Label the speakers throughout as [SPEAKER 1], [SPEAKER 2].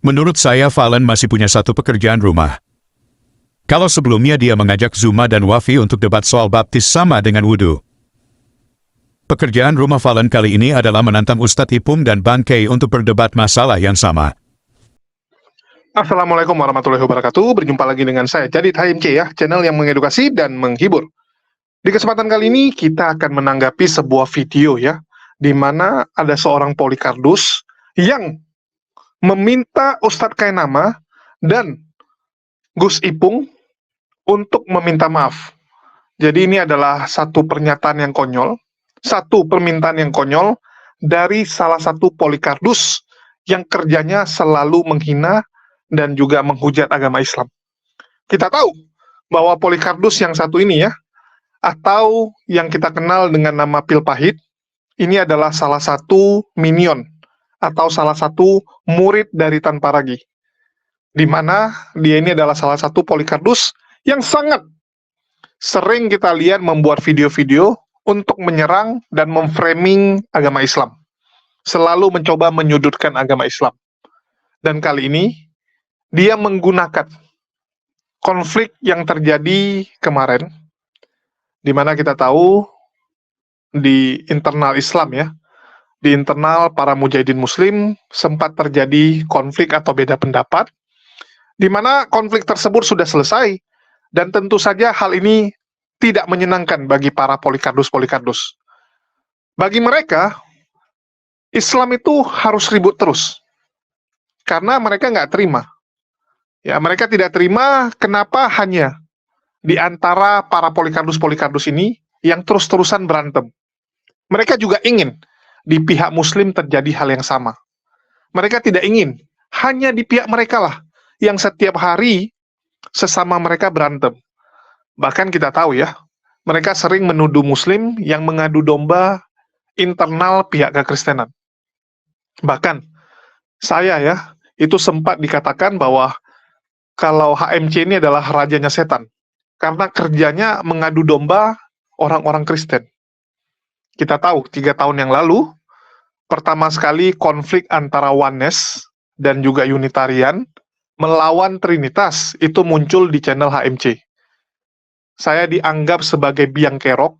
[SPEAKER 1] Menurut saya Valen masih punya satu pekerjaan rumah. Kalau sebelumnya dia mengajak Zuma dan Wafi untuk debat soal baptis sama dengan wudhu. Pekerjaan rumah Valen kali ini adalah menantang Ustadz Ipung dan Bang Kay untuk berdebat masalah yang sama.
[SPEAKER 2] Assalamualaikum warahmatullahi wabarakatuh. Berjumpa lagi dengan saya, Jadid HMC ya, channel yang mengedukasi dan menghibur. Di kesempatan kali ini kita akan menanggapi sebuah video ya, di mana ada seorang Polikardus yang meminta Ustadz Kainama dan Gus Ipung untuk meminta maaf. Jadi ini adalah satu pernyataan yang konyol, satu permintaan yang konyol dari salah satu Polikardus yang kerjanya selalu menghina dan juga menghujat agama Islam. Kita tahu bahwa Polikardus yang satu ini ya, atau yang kita kenal dengan nama Pil Pahit, ini adalah salah satu minion atau salah satu murid dari Tan Paragi, di mana dia ini adalah salah satu Polikardus yang sangat sering kita lihat membuat video-video untuk menyerang dan memframing agama Islam, selalu mencoba menyudutkan agama Islam. Dan kali ini dia menggunakan konflik yang terjadi kemarin, di mana kita tahu di internal Islam ya, di internal para mujahidin muslim sempat terjadi konflik atau beda pendapat, di mana konflik tersebut sudah selesai, dan tentu saja hal ini tidak menyenangkan bagi para Polikardus-Polikardus. Bagi mereka, Islam itu harus ribut terus, karena mereka nggak terima. Ya, mereka tidak terima kenapa hanya di antara para Polikardus-Polikardus ini yang terus-terusan berantem. Mereka juga ingin di pihak Muslim terjadi hal yang sama. Mereka tidak ingin hanya di pihak mereka lah yang setiap hari sesama mereka berantem. Bahkan kita tahu ya, mereka sering menuduh Muslim yang mengadu domba internal pihak kekristenan. Bahkan saya ya, itu sempat dikatakan bahwa kalau HMC ini adalah rajanya setan, karena kerjanya mengadu domba orang-orang Kristen. Kita tahu 3 tahun yang lalu, pertama sekali konflik antara Oneness dan juga Unitarian melawan Trinitas itu muncul di channel HMC. Saya dianggap sebagai biang kerok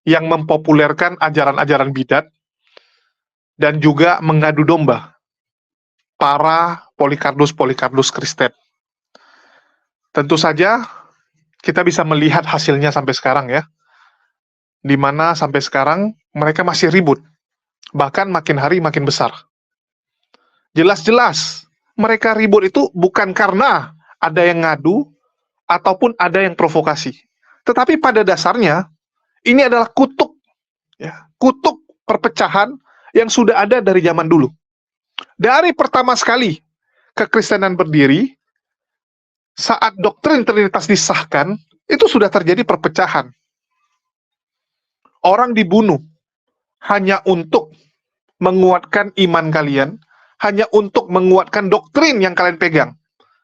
[SPEAKER 2] yang mempopulerkan ajaran-ajaran bidat dan juga mengadu domba para Polikardus-Polikardus Kristen. Tentu saja kita bisa melihat hasilnya sampai sekarang ya, di mana sampai sekarang mereka masih ribut, bahkan makin hari makin besar. Jelas-jelas mereka ribut itu bukan karena ada yang ngadu ataupun ada yang provokasi, tetapi pada dasarnya ini adalah kutuk ya, kutuk perpecahan yang sudah ada dari zaman dulu. Dari pertama sekali kekristenan berdiri, saat doktrin Trinitas disahkan, itu sudah terjadi perpecahan. Orang dibunuh hanya untuk menguatkan iman kalian, hanya untuk menguatkan doktrin yang kalian pegang.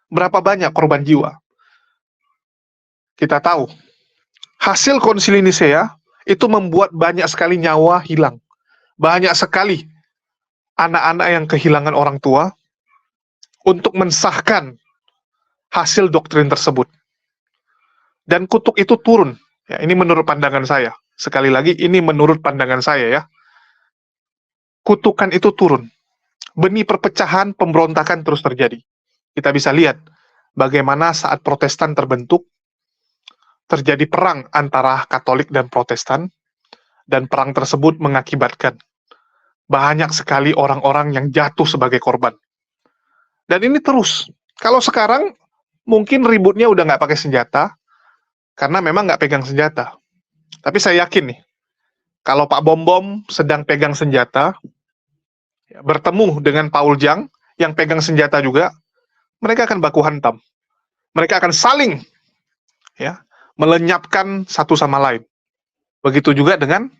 [SPEAKER 2] Berapa banyak korban jiwa? Kita tahu, hasil konsili Nisea itu membuat banyak sekali nyawa hilang. Banyak sekali anak-anak yang kehilangan orang tua untuk mensahkan hasil doktrin tersebut. Dan kutuk itu turun. Ya, ini menurut pandangan saya. Sekali lagi, ini menurut pandangan saya ya. Kutukan itu turun. Benih perpecahan, pemberontakan terus terjadi. Kita bisa lihat bagaimana saat Protestan terbentuk, terjadi perang antara Katolik dan Protestan, dan perang tersebut mengakibatkan banyak sekali orang-orang yang jatuh sebagai korban. Dan ini terus. Kalau sekarang, mungkin ributnya udah nggak pakai senjata, karena memang nggak pegang senjata. Tapi saya yakin nih, kalau Pak Bom-Bom sedang pegang senjata, bertemu dengan Paul Jang, yang pegang senjata juga, mereka akan baku hantam. Mereka akan saling ya, melenyapkan satu sama lain. Begitu juga dengan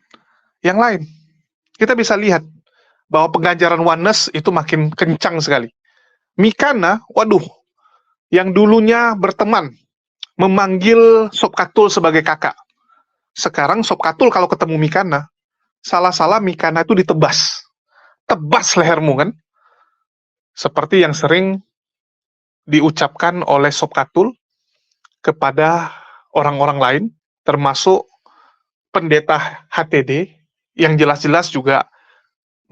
[SPEAKER 2] yang lain. Kita bisa lihat bahwa pengajaran Oneness itu makin kencang sekali. Mikana, waduh, yang dulunya berteman, memanggil Sob Katul sebagai kakak. Sekarang Sob Katul kalau ketemu Mikana, salah-salah Mikana itu ditebas. Tebas lehermu kan. seperti yang sering diucapkan oleh Sobkatul kepada orang-orang lain, termasuk pendeta HTD yang jelas-jelas juga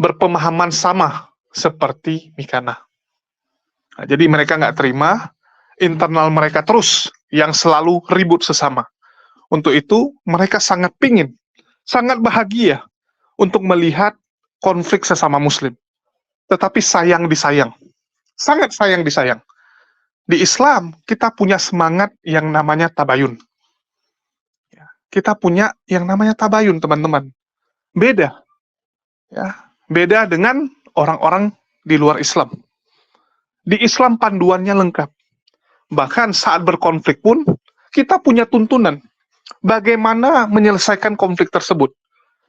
[SPEAKER 2] berpemahaman sama seperti Mikana. Nah, jadi mereka nggak terima, internal mereka terus yang selalu ribut sesama. Untuk itu mereka sangat pingin, sangat bahagia untuk melihat konflik sesama Muslim. Tetapi sayang disayang, sangat sayang disayang. Di Islam kita punya semangat yang namanya tabayun. Kita punya yang namanya tabayun, teman-teman. Beda, ya, beda dengan orang-orang di luar Islam. Di Islam panduannya lengkap. Bahkan saat berkonflik pun kita punya tuntunan bagaimana menyelesaikan konflik tersebut.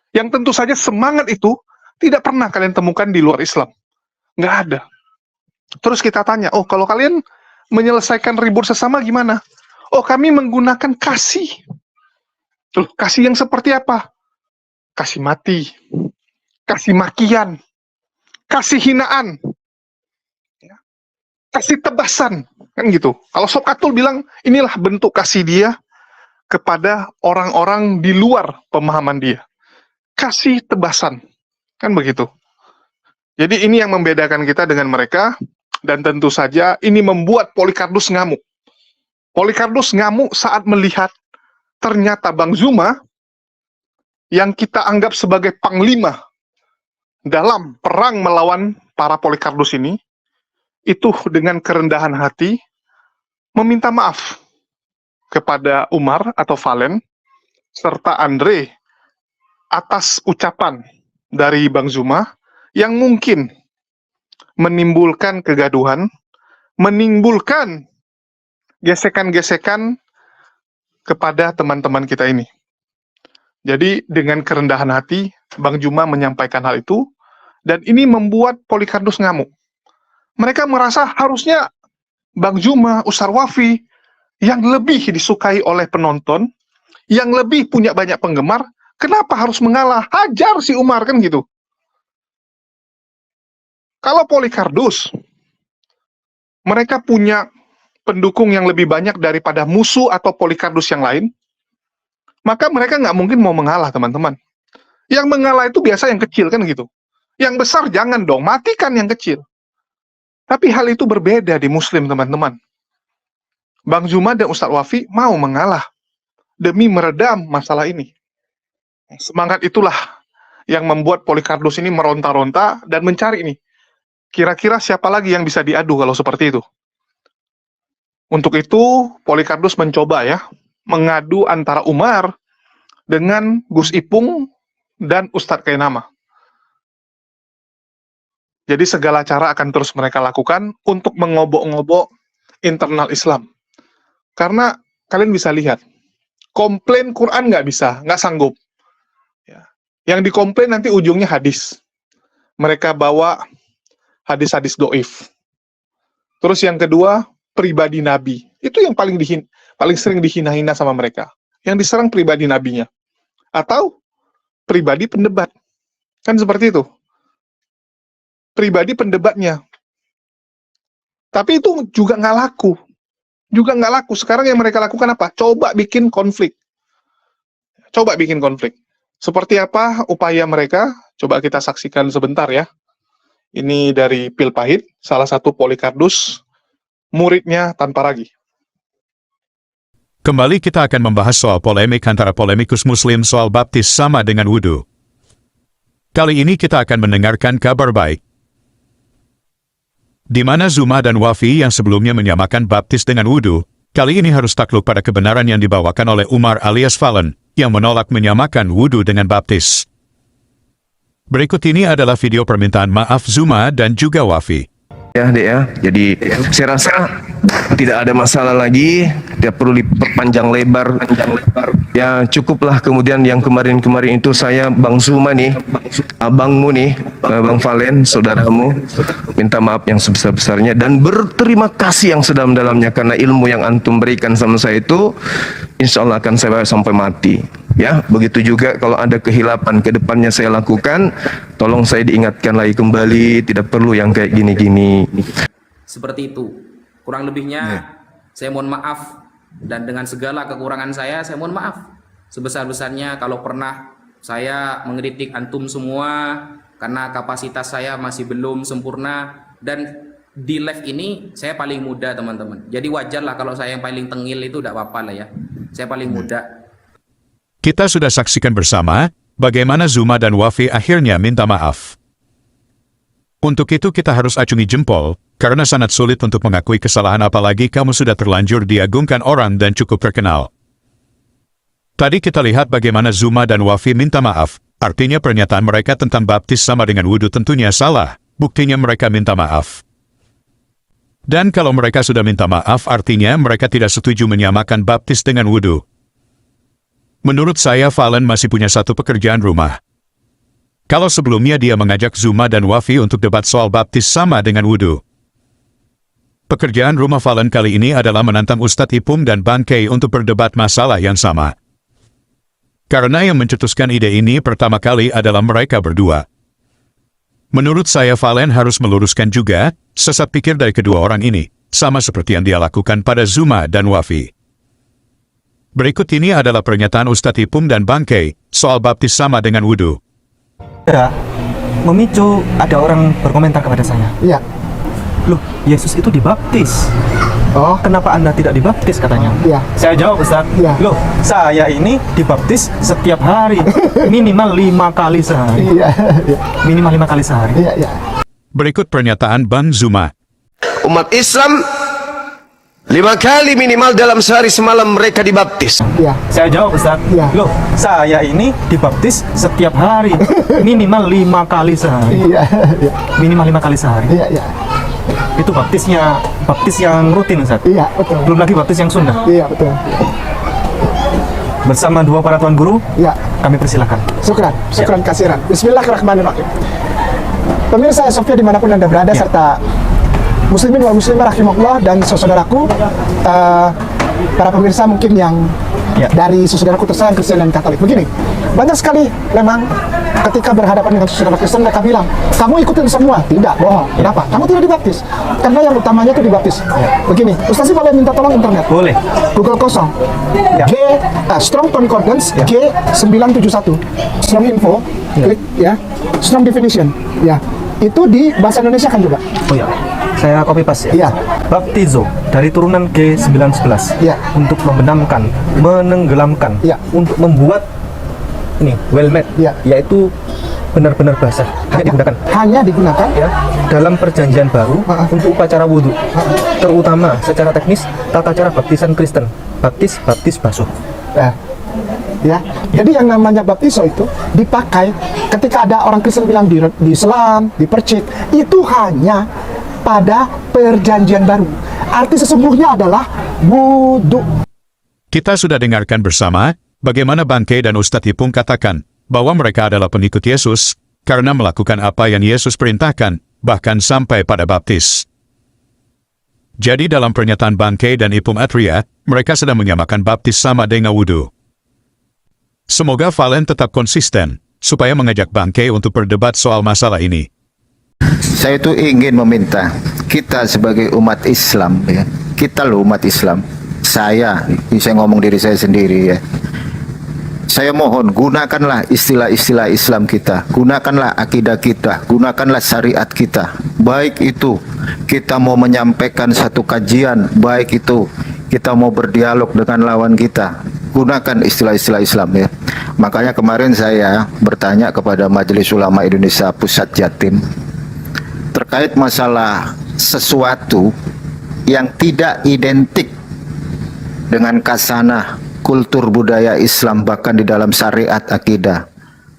[SPEAKER 2] Yang tentu saja semangat itu tidak pernah kalian temukan di luar Islam. Nggak ada. Terus kita tanya, oh kalau kalian menyelesaikan ribut sesama gimana? Oh kami menggunakan kasih. Loh, kasih yang seperti apa? Kasih mati, kasih makian, kasih hinaan, ya, kasih tebasan, kan gitu. Kalau Sobkatul bilang, inilah bentuk kasih dia kepada orang-orang di luar pemahaman dia. Kasih tebasan, kan begitu. Jadi ini yang membedakan kita dengan mereka, dan tentu saja ini membuat Polycarpus ngamuk. Polycarpus ngamuk saat melihat ternyata Bang Zuma yang kita anggap sebagai panglima dalam perang melawan para Polycarpus ini, itu dengan kerendahan hati meminta maaf kepada Umar atau Valen serta Andre atas ucapan dari Bang Zuma yang mungkin menimbulkan kegaduhan, menimbulkan gesekan-gesekan kepada teman-teman kita ini. Jadi dengan kerendahan hati, Bang Zuma menyampaikan hal itu, dan ini membuat Polycarpus ngamuk. Mereka merasa harusnya Bang Zuma, Ustaz Wafi, yang lebih disukai oleh penonton, yang lebih punya banyak penggemar, kenapa harus mengalah? Hajar si Umar, kan gitu. Kalau Polycarpus, mereka punya pendukung yang lebih banyak daripada musuh atau Polycarpus yang lain, maka mereka nggak mungkin mau mengalah, teman-teman. Yang mengalah itu biasa yang kecil, kan gitu. Yang besar jangan dong, matikan yang kecil. Tapi hal itu berbeda di Muslim, teman-teman. Bang Zuma dan Ustaz Wafi mau mengalah demi meredam masalah ini. Semangat itulah yang membuat Polycarpus ini meronta-ronta dan mencari ini. Kira-kira siapa lagi yang bisa diadu kalau seperti itu? Untuk itu, Polycarpus mencoba ya, mengadu antara Umar dengan Gus Ipung dan Ustadz Kainama. Jadi segala cara akan terus mereka lakukan untuk mengobok-ngobok internal Islam. Karena kalian bisa lihat, komplain Quran nggak bisa, nggak sanggup. Ya. Yang dikomplain nanti ujungnya hadis. Mereka bawa hadis-hadis doif. Terus yang kedua, pribadi Nabi. Itu yang paling sering dihina-hina sama mereka. Yang diserang pribadi Nabinya. Atau pribadi pendebat. Kan seperti itu. Pribadi pendebatnya. Tapi itu juga nggak laku. Juga nggak laku. Sekarang yang mereka lakukan apa? Coba bikin konflik. Coba bikin konflik. Seperti apa upaya mereka? Coba kita saksikan sebentar ya. Ini dari Pil Pahit, salah satu Polycarpus, muridnya tanpa ragi.
[SPEAKER 1] Kembali kita akan membahas soal polemik antara polemikus Muslim soal baptis sama dengan wudhu. Kali ini kita akan mendengarkan kabar baik, di mana Zuma dan Wafi yang sebelumnya menyamakan baptis dengan wudhu, kali ini harus takluk pada kebenaran yang dibawakan oleh Umar alias Valen, yang menolak menyamakan wudhu dengan baptis. Berikut ini adalah video permintaan maaf Zuma dan juga Wafi.
[SPEAKER 3] Ya, Dek ya. Jadi saya rasa tidak ada masalah lagi tidak perlu diperpanjang lebar. Ya cukuplah. Kemudian yang kemarin-kemarin itu saya Bang Zuma nih, abangmu nih, Bang Valen, saudaramu, minta maaf yang sebesar-besarnya dan berterima kasih yang sedalam-dalamnya karena ilmu yang antum berikan sama saya itu insya Allah akan saya bawa sampai mati. Ya, begitu juga kalau ada kehilapan ke depannya saya lakukan, tolong saya diingatkan lagi kembali, tidak perlu yang kayak gini-gini.
[SPEAKER 4] Seperti itu. Kurang lebihnya saya mohon maaf, dan dengan segala kekurangan saya mohon maaf sebesar-besarnya kalau pernah saya mengkritik antum semua karena kapasitas saya masih belum sempurna, dan di live ini saya paling muda teman-teman. Jadi wajar lah kalau saya yang paling tengil, itu tidak apa-apa lah ya. Saya paling muda.
[SPEAKER 1] Kita sudah saksikan bersama bagaimana Zuma dan Wafi akhirnya minta maaf. Untuk itu kita harus acungi jempol, karena sangat sulit untuk mengakui kesalahan apalagi kamu sudah terlanjur diagungkan orang dan cukup terkenal. Tadi kita lihat bagaimana Zuma dan Wafi minta maaf, artinya pernyataan mereka tentang baptis sama dengan wudhu tentunya salah, buktinya mereka minta maaf. Dan kalau mereka sudah minta maaf artinya mereka tidak setuju menyamakan baptis dengan wudhu. Menurut saya Valen masih punya satu pekerjaan rumah. Kalau sebelumnya dia mengajak Zuma dan Wafi untuk debat soal baptis sama dengan wudhu, pekerjaan rumah Valen kali ini adalah menantang Ustadz Ipung dan Bang Kay untuk berdebat masalah yang sama. Karena yang mencetuskan ide ini pertama kali adalah mereka berdua. Menurut saya Valen harus meluruskan juga sesat pikir dari kedua orang ini, sama seperti yang dia lakukan pada Zuma dan Wafi. Berikut ini adalah pernyataan Ustadz Ipung dan Bang Kay soal baptis sama dengan wudhu.
[SPEAKER 5] Ya, memicu ada orang berkomentar kepada saya.
[SPEAKER 6] Iya.
[SPEAKER 5] Loh, Yesus itu dibaptis.
[SPEAKER 6] Oh,
[SPEAKER 5] Kenapa Anda tidak dibaptis katanya?
[SPEAKER 6] Iya.
[SPEAKER 5] Saya jawab, Ustaz.
[SPEAKER 6] Iya.
[SPEAKER 5] Loh, saya ini dibaptis setiap hari. Minimal 5 kali sehari.
[SPEAKER 6] iya, iya,
[SPEAKER 5] Minimal 5 kali sehari.
[SPEAKER 6] iya, iya.
[SPEAKER 1] Berikut pernyataan Bang Zuma.
[SPEAKER 3] Umat Islam 5 kali minimal dalam sehari semalam mereka dibaptis.
[SPEAKER 6] Iya.
[SPEAKER 5] Saya jawab, Ustaz.
[SPEAKER 6] Iya.
[SPEAKER 5] Loh, saya ini dibaptis setiap hari. Minimal 5 kali sehari.
[SPEAKER 6] Iya, iya,
[SPEAKER 5] Minimal 5 kali sehari.
[SPEAKER 6] iya, iya,
[SPEAKER 5] Itu baptis yang rutin, Ustaz.
[SPEAKER 6] iya, betul.
[SPEAKER 5] Belum lagi baptis yang sunnah.
[SPEAKER 6] Iya, betul.
[SPEAKER 5] Bersama dua para tuan guru,
[SPEAKER 6] Iya.
[SPEAKER 5] kami persilakan.
[SPEAKER 6] Syukran kasiran. Bismillahirrahmanirrahim. Pemirsa Sofia dimanapun Anda berada, serta muslimin wal muslimah rahimahullah dan saudaraku, para pemirsa mungkin yang dari saudaraku tersayang Kristen dan Katolik. Begini, banyak sekali memang ketika berhadapan dengan saudara Kristen mereka bilang, kamu ikutin semua. Tidak, bohong. Kenapa? Kamu tidak dibaptis. Karena yang utamanya itu dibaptis. Begini, Ustaz boleh minta tolong internet?
[SPEAKER 5] Boleh.
[SPEAKER 6] Google kosong. Strong Concordance G971. Strong info. Klik ya. Strong definition. Ya. Itu di bahasa Indonesia kan juga.
[SPEAKER 5] Oh ya, saya copy paste ya.
[SPEAKER 6] Iya.
[SPEAKER 5] Baptizo dari turunan G911.
[SPEAKER 6] Iya.
[SPEAKER 5] Untuk membenamkan, menenggelamkan,
[SPEAKER 6] Iya.
[SPEAKER 5] untuk membuat ini well made,
[SPEAKER 6] Iya.
[SPEAKER 5] yaitu benar-benar basah.
[SPEAKER 6] Hanya digunakan
[SPEAKER 5] Ya, dalam perjanjian baru untuk upacara wudhu, terutama secara teknis tata cara baptisan Kristen, baptis basuh.
[SPEAKER 6] ya. Jadi yang namanya baptiso itu dipakai ketika ada orang Kristen bilang di Islam, di percik, itu hanya pada perjanjian baru. Arti sesungguhnya adalah wudhu.
[SPEAKER 1] Kita sudah dengarkan bersama bagaimana Bang Kay dan Ustadz Ipung katakan bahwa mereka adalah pengikut Yesus karena melakukan apa yang Yesus perintahkan, bahkan sampai pada baptis. Jadi dalam pernyataan Bang Kay dan Ipung Atria, mereka sedang menyamakan baptis sama dengan wudhu. Semoga Valen tetap konsisten, supaya mengajak Bang Kay untuk berdebat soal masalah ini.
[SPEAKER 7] Saya itu ingin meminta kita sebagai umat Islam, ya, kita loh umat Islam, saya ngomong diri saya sendiri ya, saya mohon gunakanlah istilah-istilah Islam kita, gunakanlah akidah kita, gunakanlah syariat kita, baik itu kita mau menyampaikan satu kajian, baik itu kita mau berdialog dengan lawan kita, gunakan istilah-istilah Islam ya. Makanya kemarin saya bertanya kepada Majelis Ulama Indonesia Pusat Jatim terkait masalah sesuatu yang tidak identik dengan kasanah kultur budaya Islam bahkan di dalam syariat akidah.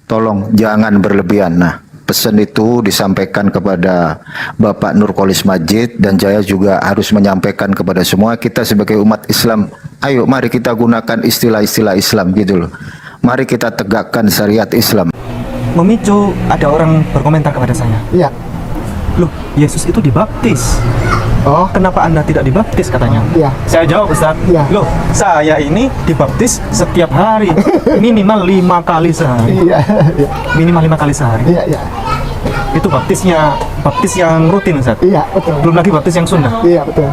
[SPEAKER 7] Tolong jangan berlebihan. Nah, pesan itu disampaikan kepada Bapak Nurkolis Majid dan saya juga harus menyampaikan kepada semua kita sebagai umat Islam Ayo mari kita gunakan istilah-istilah Islam gitu loh. Mari kita tegakkan syariat Islam.
[SPEAKER 5] Memicu ada orang berkomentar kepada saya,
[SPEAKER 6] Iya.
[SPEAKER 5] loh Yesus itu dibaptis,
[SPEAKER 6] Oh,
[SPEAKER 5] kenapa Anda tidak dibaptis katanya?
[SPEAKER 6] Iya.
[SPEAKER 5] Saya jawab, Ustaz,
[SPEAKER 6] Iya.
[SPEAKER 5] loh saya ini dibaptis setiap hari, minimal 5 kali sehari.
[SPEAKER 6] iya, iya,
[SPEAKER 5] Minimal 5 kali sehari.
[SPEAKER 6] iya, iya,
[SPEAKER 5] Itu baptis yang rutin, Ustaz.
[SPEAKER 6] iya, betul.
[SPEAKER 5] Belum lagi baptis yang sunnah.
[SPEAKER 6] Iya, betul.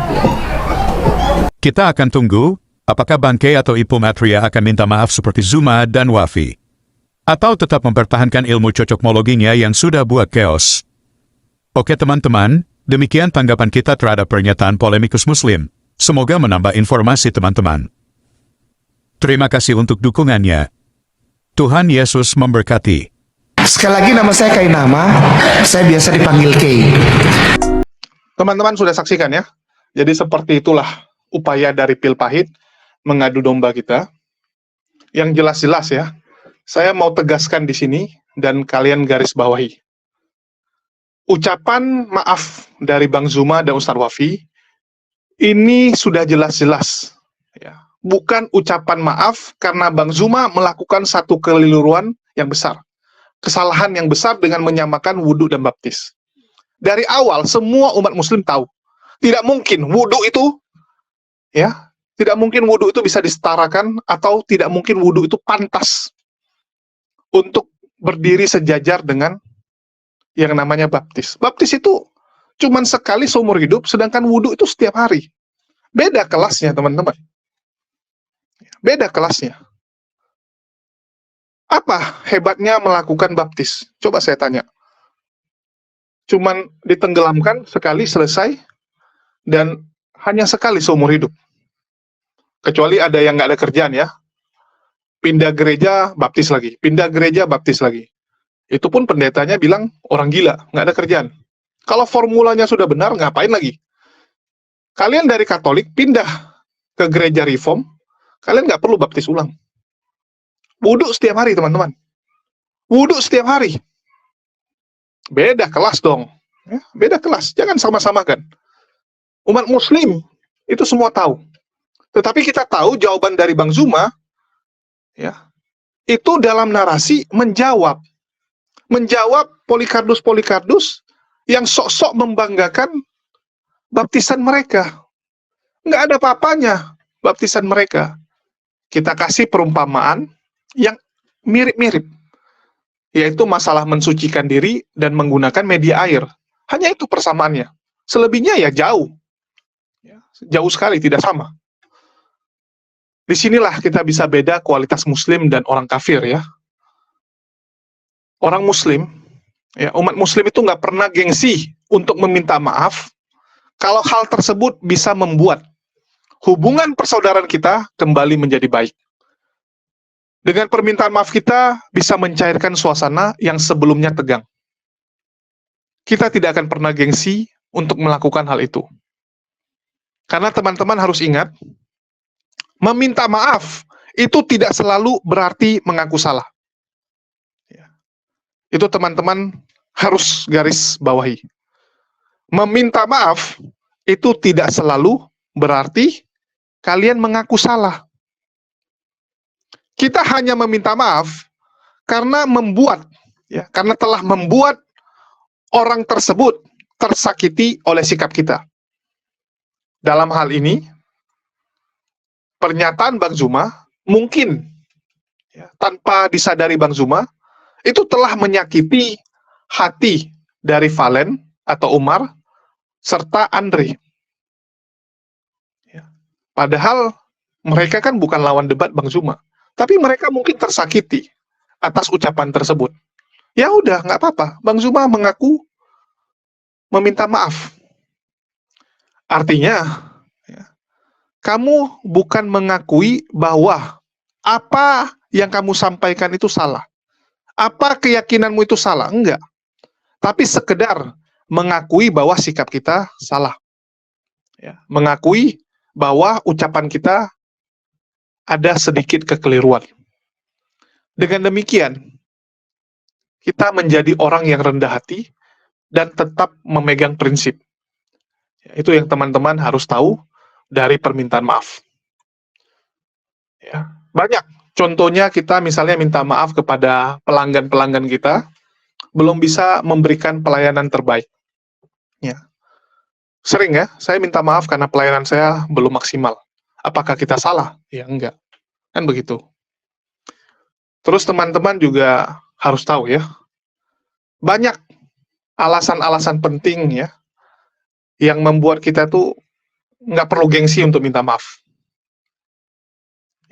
[SPEAKER 1] Kita akan tunggu apakah Bangke atau Ibu Matria akan minta maaf seperti Zuma dan Wafi. Atau tetap mempertahankan ilmu cocokmologinya yang sudah buat chaos. Oke teman-teman, demikian tanggapan kita terhadap pernyataan polemikus Muslim. Semoga menambah informasi teman-teman. Terima kasih untuk dukungannya. Tuhan Yesus memberkati.
[SPEAKER 8] Sekali lagi nama saya Kainama, saya biasa dipanggil Kay.
[SPEAKER 2] Teman-teman sudah saksikan ya. Jadi seperti itulah upaya dari pil pahit mengadu domba kita. Yang jelas-jelas ya, saya mau tegaskan di sini dan kalian garis bawahi. Ucapan maaf dari Bang Zuma dan Ustadz Wafi ini sudah jelas-jelas ya. Bukan ucapan maaf karena Bang Zuma melakukan satu keliruan yang besar. Kesalahan yang besar dengan menyamakan wudhu dan baptis. Dari awal semua umat muslim tahu tidak mungkin wudhu itu ya, tidak mungkin wudhu itu bisa disetarakan atau tidak mungkin wudhu itu pantas untuk berdiri sejajar dengan yang namanya baptis. Baptis itu cuman sekali seumur hidup, sedangkan wudhu itu setiap hari. Beda kelasnya, teman-teman. Beda kelasnya. Apa hebatnya melakukan baptis? Coba saya tanya. Cuman ditenggelamkan sekali selesai dan hanya sekali seumur hidup. Kecuali ada yang nggak ada kerjaan ya. Pindah gereja, baptis lagi. Pindah gereja, baptis lagi. Itu pun pendetanya bilang orang gila, nggak ada kerjaan. Kalau formulanya sudah benar, ngapain lagi? Kalian dari Katolik pindah ke gereja Reform, kalian nggak perlu baptis ulang. Wudhu setiap hari, teman-teman. Wudhu setiap hari. Beda kelas dong. Ya, beda kelas, jangan sama-samakan. Umat muslim, itu semua tahu. Tetapi kita tahu jawaban dari Bang Zuma, ya, itu dalam narasi menjawab Polikardus yang sok-sok membanggakan baptisan mereka. Nggak ada apa-apanya baptisan mereka. Kita kasih perumpamaan yang mirip-mirip, yaitu masalah mensucikan diri dan menggunakan media air. Hanya itu persamaannya. Selebihnya ya jauh. Jauh sekali, tidak sama. Disinilah kita bisa beda kualitas muslim dan orang kafir ya. Orang muslim, ya, umat muslim itu nggak pernah gengsi untuk meminta maaf kalau hal tersebut bisa membuat hubungan persaudaraan kita kembali menjadi baik. Dengan permintaan maaf kita bisa mencairkan suasana yang sebelumnya tegang. Kita tidak akan pernah gengsi untuk melakukan hal itu. Karena teman-teman harus ingat, meminta maaf itu tidak selalu berarti mengaku salah. Itu teman-teman harus garis bawahi. Meminta maaf itu tidak selalu berarti kalian mengaku salah. Kita hanya meminta maaf karena karena telah membuat orang tersebut tersakiti oleh sikap kita. Dalam hal ini, pernyataan Bang Zuma mungkin ya, tanpa disadari Bang Zuma itu telah menyakiti hati dari Valen atau Umar serta Andre. Ya. Padahal mereka kan bukan lawan debat Bang Zuma, tapi mereka mungkin tersakiti atas ucapan tersebut. Ya udah, nggak apa-apa. Bang Zuma mengaku meminta maaf. Artinya, ya, kamu bukan mengakui bahwa apa yang kamu sampaikan itu salah. Apa keyakinanmu itu salah? Enggak. Tapi sekedar mengakui bahwa sikap kita salah. Ya, mengakui bahwa ucapan kita ada sedikit kekeliruan. Dengan demikian, kita menjadi orang yang rendah hati dan tetap memegang prinsip. Ya, itu yang teman-teman harus tahu dari permintaan maaf. Ya, banyak. Contohnya kita misalnya minta maaf kepada pelanggan-pelanggan kita, belum bisa memberikan pelayanan terbaik. Ya. Sering ya, saya minta maaf karena pelayanan saya belum maksimal. Apakah kita salah? Ya enggak. Kan begitu. Terus teman-teman juga harus tahu ya, banyak alasan-alasan penting ya, yang membuat kita tuh nggak perlu gengsi untuk minta maaf.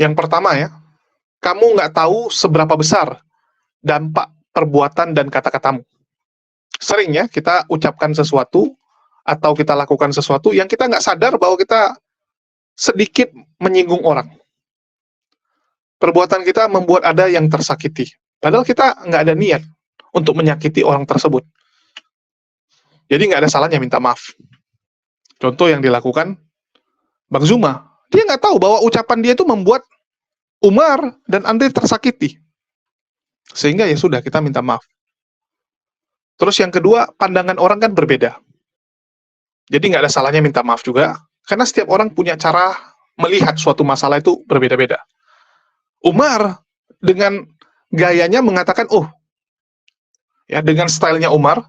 [SPEAKER 2] Yang pertama ya, kamu nggak tahu seberapa besar dampak perbuatan dan kata-katamu. Sering ya, kita ucapkan sesuatu, atau kita lakukan sesuatu yang kita nggak sadar bahwa kita sedikit menyinggung orang. Perbuatan kita membuat ada yang tersakiti. Padahal kita nggak ada niat untuk menyakiti orang tersebut. Jadi nggak ada salahnya minta maaf. Contoh yang dilakukan Bang Zuma. Dia nggak tahu bahwa ucapan dia itu membuat Umar dan Andre tersakiti. Sehingga ya sudah, kita minta maaf. Terus yang kedua, pandangan orang kan berbeda. Jadi nggak ada salahnya minta maaf juga, karena setiap orang punya cara melihat suatu masalah itu berbeda-beda. Umar dengan gayanya mengatakan, oh, ya dengan stylenya Umar,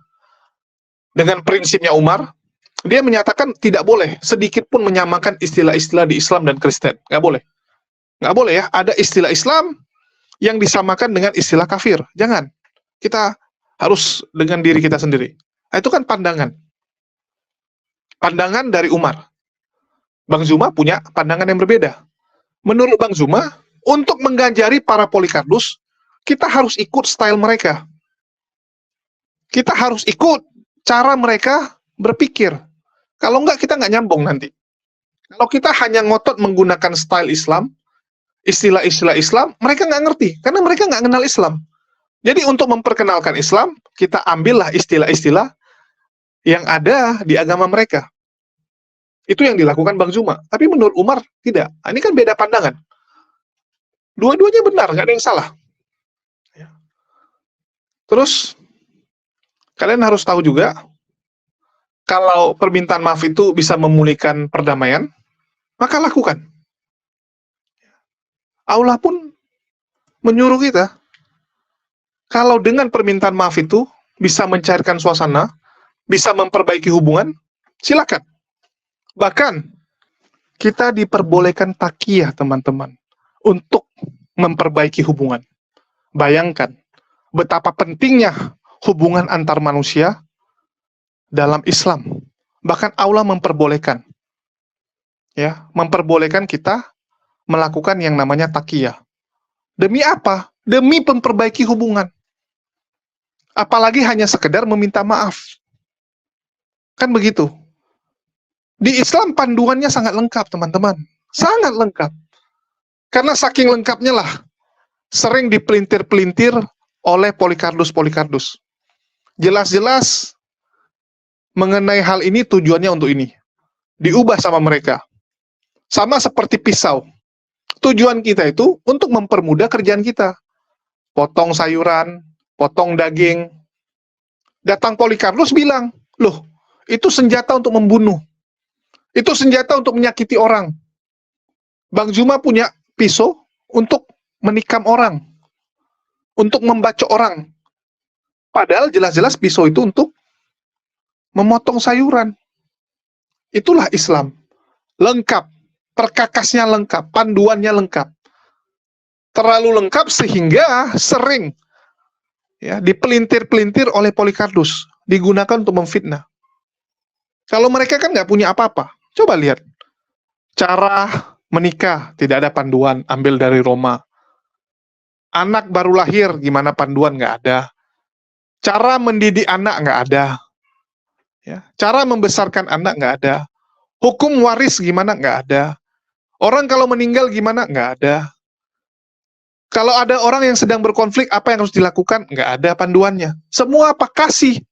[SPEAKER 2] dengan prinsipnya Umar, dia menyatakan tidak boleh sedikit pun menyamakan istilah-istilah di Islam dan Kristen. Nggak boleh. Nggak boleh ya, ada istilah Islam yang disamakan dengan istilah kafir. Jangan. Kita harus dengan diri kita sendiri. Nah, itu kan pandangan. Pandangan dari Umar. Bang Zuma punya pandangan yang berbeda. Menurut Bang Zuma, untuk mengganjari para Polikardus, kita harus ikut style mereka. Kita harus ikut cara mereka berpikir. Kalau enggak, kita nggak nyambung nanti. Kalau kita hanya ngotot menggunakan style Islam, istilah-istilah Islam, mereka nggak ngerti, karena mereka nggak kenal Islam. Jadi untuk memperkenalkan Islam, kita ambillah istilah-istilah yang ada di agama mereka. Itu yang dilakukan Bang Zuma. Tapi menurut Umar, tidak. Nah, ini kan beda pandangan. Dua-duanya benar, nggak ada yang salah. Terus, kalian harus tahu juga, kalau permintaan maaf itu bisa memulihkan perdamaian, maka lakukan. Allah pun menyuruh kita, kalau dengan permintaan maaf itu bisa mencairkan suasana, bisa memperbaiki hubungan, silakan. Bahkan, kita diperbolehkan takiyah, teman-teman, untuk memperbaiki hubungan. Bayangkan, betapa pentingnya hubungan antar manusia dalam Islam. Bahkan Allah memperbolehkan. Ya, memperbolehkan kita melakukan yang namanya takiyah. Demi apa? Demi memperbaiki hubungan. Apalagi hanya sekedar meminta maaf. Kan begitu. Di Islam panduannya sangat lengkap, teman-teman. Sangat lengkap. Karena saking lengkapnya lah, sering dipelintir-pelintir oleh Polikardus-Polikardus. Jelas-jelas mengenai hal ini tujuannya untuk ini. Diubah sama mereka. Sama seperti pisau. Tujuan kita itu untuk mempermudah kerjaan kita. Potong sayuran, potong daging. Datang Polikardus bilang, loh, itu senjata untuk membunuh. Itu senjata untuk menyakiti orang. Bang Zuma punya pisau untuk menikam orang. Untuk membacok orang. Padahal jelas-jelas pisau itu untuk memotong sayuran. Itulah Islam. Lengkap. Perkakasnya lengkap. Panduannya lengkap. Terlalu lengkap sehingga sering ya, dipelintir-pelintir oleh Polikardus. Digunakan untuk memfitnah. Kalau mereka kan nggak punya apa-apa. Coba lihat. Cara menikah, tidak ada panduan. Ambil dari Roma. Anak baru lahir, gimana panduan? Nggak ada. Cara mendidik anak nggak ada. Ya. Cara membesarkan anak nggak ada. Hukum waris gimana? Nggak ada. Orang kalau meninggal gimana? Nggak ada. Kalau ada orang yang sedang berkonflik, apa yang harus dilakukan? Nggak ada panduannya. Semua apa? Kasih.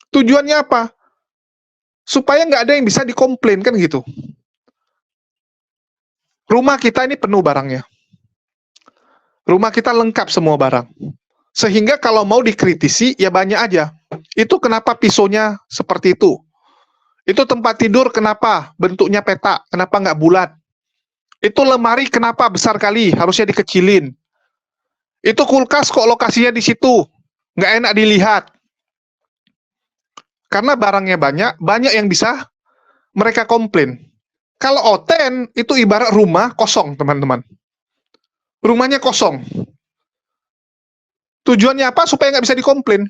[SPEAKER 2] Tujuannya apa? Supaya nggak ada yang bisa dikomplain, kan gitu. Rumah kita ini penuh barangnya. Rumah kita lengkap semua barang. Sehingga kalau mau dikritisi, ya banyak aja. Itu kenapa pisaunya seperti itu? Itu tempat tidur kenapa bentuknya petak? Kenapa nggak bulat? Itu lemari kenapa besar kali? Harusnya dikecilin. Itu kulkas kok lokasinya di situ? Nggak enak dilihat. Karena barangnya banyak yang bisa mereka komplain. Kalau oten, itu ibarat rumah kosong, teman-teman. Rumahnya kosong. Tujuannya apa? Supaya nggak bisa dikomplain.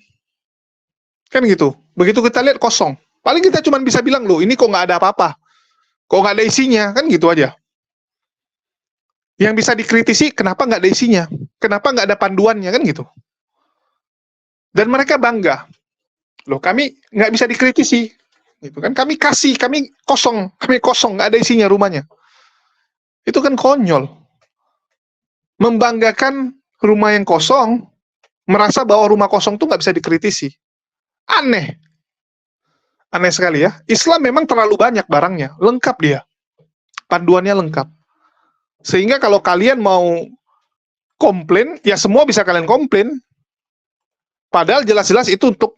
[SPEAKER 2] Kan gitu. Begitu kita lihat kosong. Paling kita cuma bisa bilang, loh, ini kok nggak ada apa-apa. Kok nggak ada isinya? Kan gitu aja. Yang bisa dikritisi, kenapa nggak ada isinya? Kenapa nggak ada panduannya? Kan gitu. Dan mereka bangga. Loh, kami nggak bisa dikritisi. Gitu kan. Kami kosong, nggak ada isinya rumahnya. Itu kan konyol. Membanggakan rumah yang kosong, merasa bahwa rumah kosong itu nggak bisa dikritisi. Aneh. Aneh sekali ya. Islam memang terlalu banyak barangnya. Lengkap dia. Panduannya lengkap. Sehingga kalau kalian mau komplain, ya semua bisa kalian komplain. Padahal jelas-jelas itu untuk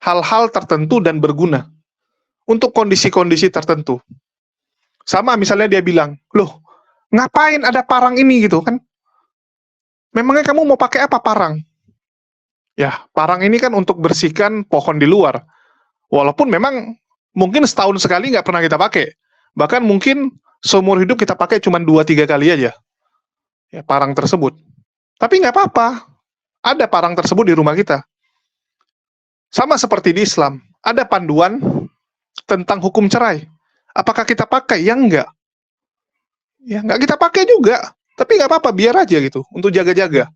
[SPEAKER 2] hal-hal tertentu dan berguna. Untuk kondisi-kondisi tertentu. Sama misalnya dia bilang, loh, ngapain ada parang ini gitu kan? Memangnya kamu mau pakai apa parang? Ya, parang ini kan untuk bersihkan pohon di luar. Walaupun memang mungkin setahun sekali nggak pernah kita pakai. Bahkan mungkin seumur hidup kita pakai cuma 2-3 kali aja. Ya, parang tersebut. Tapi nggak apa-apa. Ada parang tersebut di rumah kita. Sama seperti di Islam. Ada panduan tentang hukum cerai. Apakah kita pakai? Ya enggak. Ya nggak kita pakai juga. Tapi nggak apa-apa, biar aja gitu. Untuk jaga-jaga.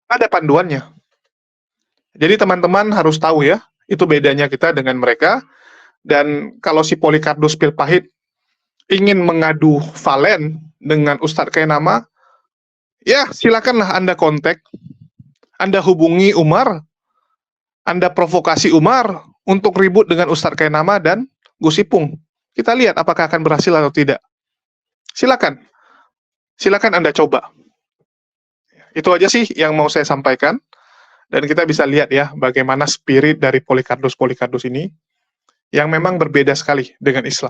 [SPEAKER 2] Ada panduannya. Jadi teman-teman harus tahu ya. Itu bedanya kita dengan mereka. Dan kalau si Polycarpus Pilpahit ingin mengadu Valen dengan Ustadz Kainama, ya silakanlah Anda kontak, Anda hubungi Umar, Anda provokasi Umar untuk ribut dengan Ustadz Kainama dan Gus Ipung. Kita lihat apakah akan berhasil atau tidak. Silakan. Silakan Anda coba. Itu aja sih yang mau saya sampaikan. Dan kita bisa lihat ya bagaimana spirit dari Polycarpus ini yang memang berbeda sekali dengan Islam.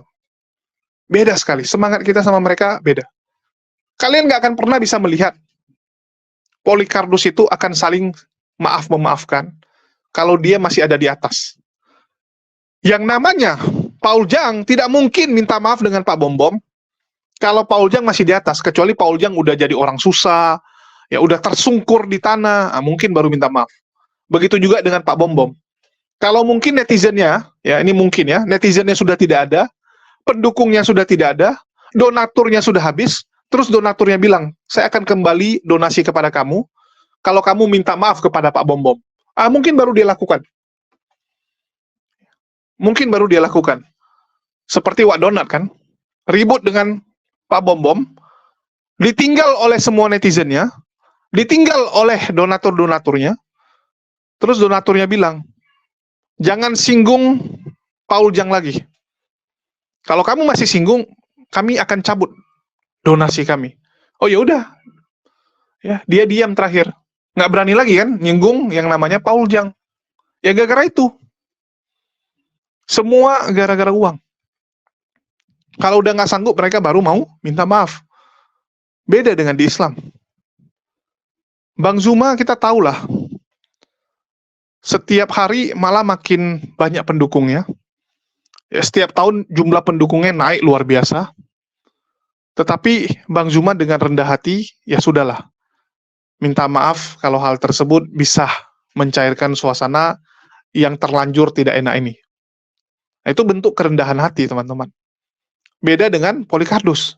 [SPEAKER 2] Beda sekali. Semangat kita sama mereka beda. Kalian nggak akan pernah bisa melihat Polycarpus itu akan saling maaf-memaafkan kalau dia masih ada di atas. Yang namanya Paul Jang tidak mungkin minta maaf dengan Pak Bom kalau Paul Jang masih di atas, kecuali Paul Jang udah jadi orang susah, ya udah tersungkur di tanah, mungkin baru minta maaf. Begitu juga dengan Pak Bom. Kalau mungkin netizennya, ya ini mungkin ya, netizennya sudah tidak ada, pendukungnya sudah tidak ada, donaturnya sudah habis, terus donaturnya bilang, saya akan kembali donasi kepada kamu, kalau kamu minta maaf kepada Pak Bom. Mungkin baru dia lakukan. Mungkin baru dia lakukan. Seperti Wak Donat kan, ribut dengan Pak Bom, ditinggal oleh semua netizennya, ditinggal oleh donatur-donaturnya, terus donaturnya bilang, jangan singgung Paul Jang lagi. Kalau kamu masih singgung, kami akan cabut donasi kami. Oh ya udah, ya dia diam terakhir, nggak berani lagi kan nyinggung yang namanya Paul Jang. Ya gara-gara itu, semua gara-gara uang. Kalau udah nggak sanggup, mereka baru mau minta maaf. Beda dengan di Islam. Bang Zuma kita tahulah, setiap hari malah makin banyak pendukungnya. Ya, setiap tahun jumlah pendukungnya naik luar biasa. Tetapi Bang Zuma dengan rendah hati, ya sudahlah. Minta maaf kalau hal tersebut bisa mencairkan suasana yang terlanjur tidak enak ini. Nah, itu bentuk kerendahan hati, teman-teman. Beda dengan Polycarpus.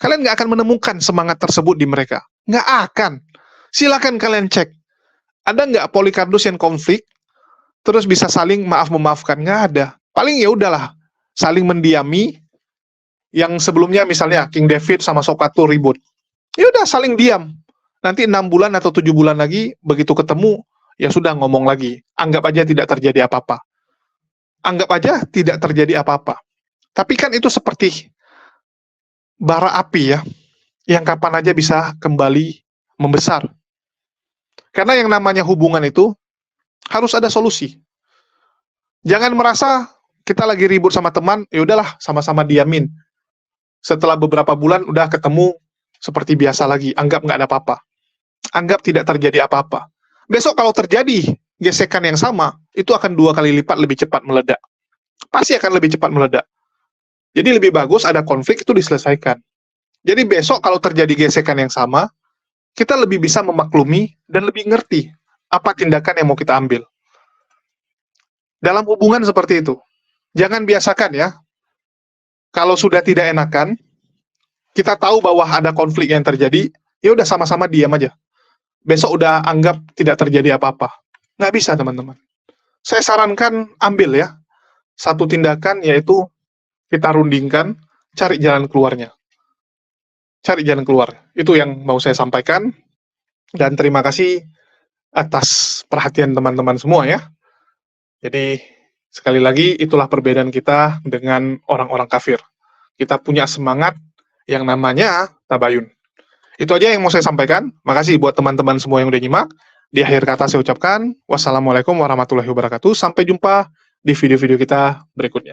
[SPEAKER 2] Kalian nggak akan menemukan semangat tersebut di mereka. Nggak akan. Silakan kalian cek. Ada nggak Polycarpus yang konflik, terus bisa saling maaf-memaafkan? Nggak ada. Paling ya udahlah, saling mendiami. Yang sebelumnya misalnya King David sama Sokatu ribut. Ya udah saling diam. Nanti 6 bulan atau 7 bulan lagi, begitu ketemu, ya sudah ngomong lagi. Anggap aja tidak terjadi apa-apa. Anggap aja tidak terjadi apa-apa. Tapi kan itu seperti bara api ya, yang kapan aja bisa kembali membesar. Karena yang namanya hubungan itu harus ada solusi. Jangan merasa kita lagi ribut sama teman, ya udahlah sama-sama diamin. Setelah beberapa bulan udah ketemu seperti biasa lagi, anggap nggak ada apa-apa. Anggap tidak terjadi apa-apa. Besok kalau terjadi gesekan yang sama, itu akan 2 kali lipat lebih cepat meledak. Pasti akan lebih cepat meledak. Jadi lebih bagus ada konflik itu diselesaikan. Jadi besok kalau terjadi gesekan yang sama, kita lebih bisa memaklumi dan lebih ngerti apa tindakan yang mau kita ambil. Dalam hubungan seperti itu, jangan biasakan ya, kalau sudah tidak enakan, kita tahu bahwa ada konflik yang terjadi, ya udah sama-sama diam aja. Besok udah anggap tidak terjadi apa-apa. Nggak bisa, teman-teman. Saya sarankan ambil ya, satu tindakan yaitu kita rundingkan, cari jalan keluarnya. Cari jalan keluar. Itu yang mau saya sampaikan. Dan terima kasih atas perhatian teman-teman semua ya. Jadi, sekali lagi, itulah perbedaan kita dengan orang-orang kafir. Kita punya semangat yang namanya tabayun. Itu aja yang mau saya sampaikan. Makasih buat teman-teman semua yang udah nyimak. Di akhir kata saya ucapkan, wassalamualaikum warahmatullahi wabarakatuh. Sampai jumpa di video-video kita berikutnya.